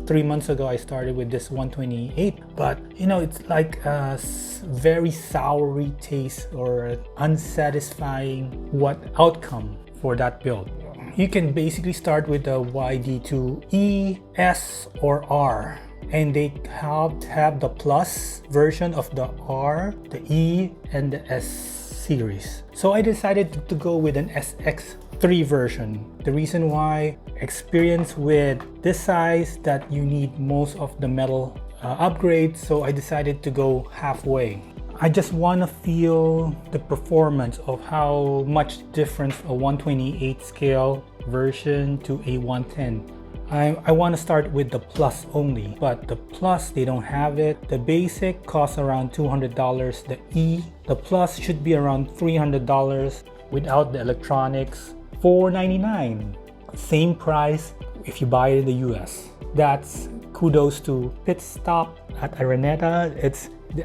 3 months ago I started with this 128, but you know, it's like a very soury taste or unsatisfying outcome for that build. You can basically start with the YD2E, S or R, and they have the plus version of the R, the E, and the S series. So I decided to go with an SX3 version. The reason why, experience with this size that you need most of the metal upgrades, so I decided to go halfway. I just want to feel the performance of how much difference a 128 scale version to a 110. I want to start with the plus only, but the plus, they don't have it. The basic costs around $200. The plus should be around $300 without the electronics, $499. Same price if you buy it in the US. That's kudos to Pitstop at Araneta.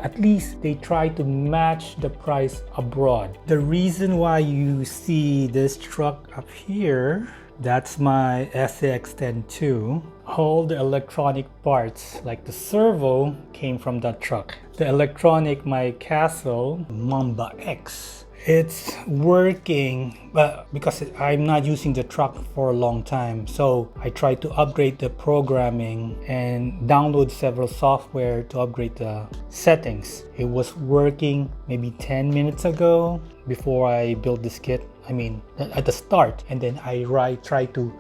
At least they try to match the price abroad. The reason why you see this truck up here, that's my SX10 All the electronic parts, like the servo, came from that truck. The electronic, my Castle Mamba X, it's working, but because I'm not using the truck for a long time, so I tried to upgrade the programming and download several software to upgrade the settings. It was working maybe 10 minutes ago before I built this kit. I mean, at the start, and then I tried to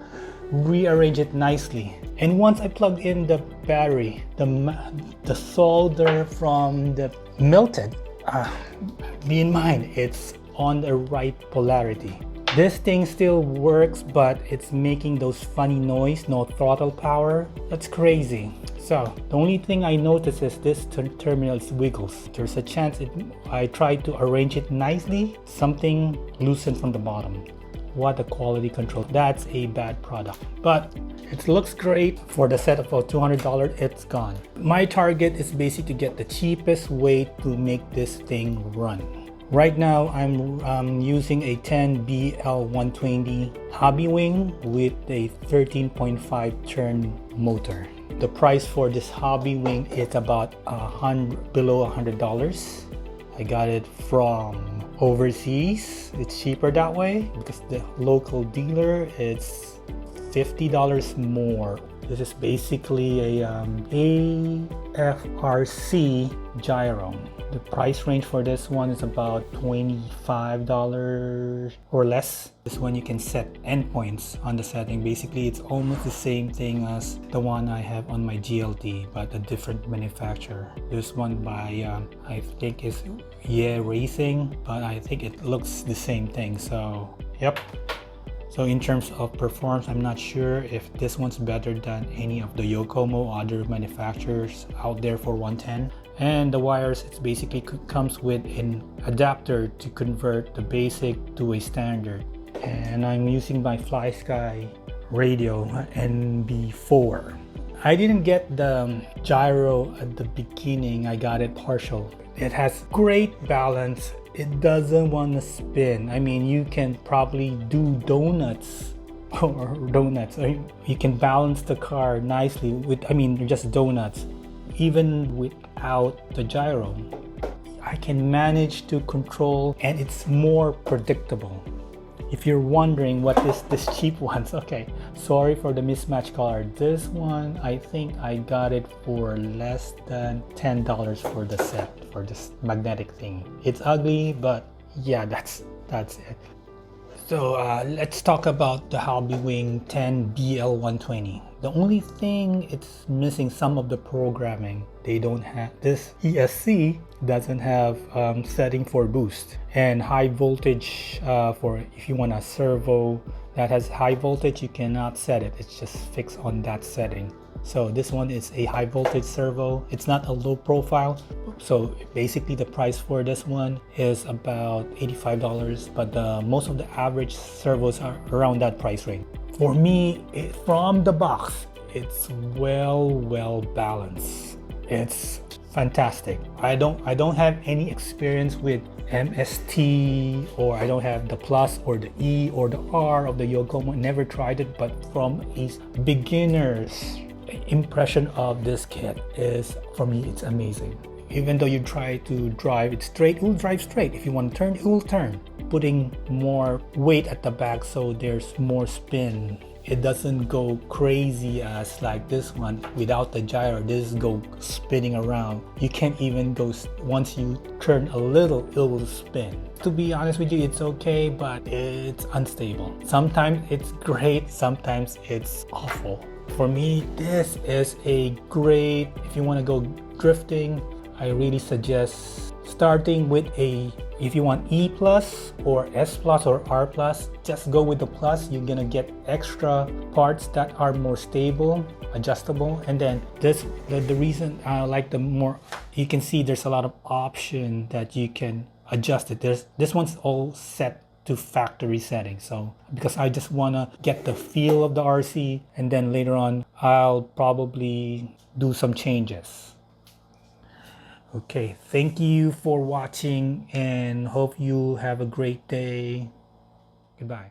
rearrange it nicely. And once I plugged in the battery, the solder from the melted. Be in mind, it's on the right polarity. This thing still works, but it's making those funny noise, no throttle power. That's crazy. So the only thing I noticed is this terminal wiggles. There's a chance I tried to arrange it nicely, something loosened from the bottom. What a quality control. That's a bad product, but it looks great. For the set of about $200, it's gone. My target is basically to get the cheapest way to make this thing run. Right now I'm using a 10BL120 Hobbywing with a 13.5 turn motor. The price for this Hobbywing is about below $100. I got it from overseas. It's cheaper that way because the local dealer is $50 more. This is basically a AFRC gyro. The price range for this one is about $25 or less. This one you can set endpoints on the setting. Basically, it's almost the same thing as the one I have on my GLT, but a different manufacturer. This one by I think is Racing, but I think it looks the same thing. So yep. So in terms of performance, I'm not sure if this one's better than any of the Yokomo other manufacturers out there for 110. And the wires, it basically comes with an adapter to convert the basic to a standard. And I'm using my FlySky radio NB4. I didn't get the gyro at the beginning, I got it partial. It has great balance. It doesn't want to spin. I mean, you can probably do donuts. You can balance the car nicely with, just donuts. Even without the gyro, I can manage to control, and it's more predictable. If you're wondering what is this cheap ones, okay, sorry for the mismatched color. This one, I think I got it for less than $10 for the set, for this magnetic thing. It's ugly, but yeah, that's it. So let's talk about the Hobbywing 10BL120. The only thing it's missing some of the programming. They don't have this ESC doesn't have setting for boost and high voltage for if you want a servo that has high voltage, you cannot set it. It's just fixed on that setting. So this one is a high voltage servo. It's not a low profile. So basically the price for this one is about $85, but most of the average servos are around that price range. For me, from the box, it's well balanced. It's fantastic. I don't have any experience with MST, or I don't have the plus or the E or the R of the Yokomo. Never tried it, but from a beginners, impression of this kit is, for me, it's amazing. Even though you try to drive it straight, it will drive straight. If you want to turn, it will turn. Putting more weight at the back so there's more spin. It doesn't go crazy as like this one without the gyro. This go spinning around. You can't even go, once you turn a little, it will spin. To be honest with you, it's okay, but it's unstable. Sometimes it's great, sometimes it's awful. For me, this is a great, if you want to go drifting, I really suggest starting with if you want E plus or S plus or R plus, just go with the plus. You're gonna get extra parts that are more stable, adjustable. And then the reason I like the more, you can see there's a lot of option that you can adjust it. This one's all set to factory settings. So because I just wanna get the feel of the RC, and then later on I'll probably do some changes. Okay, thank you for watching and hope you have a great day. Goodbye.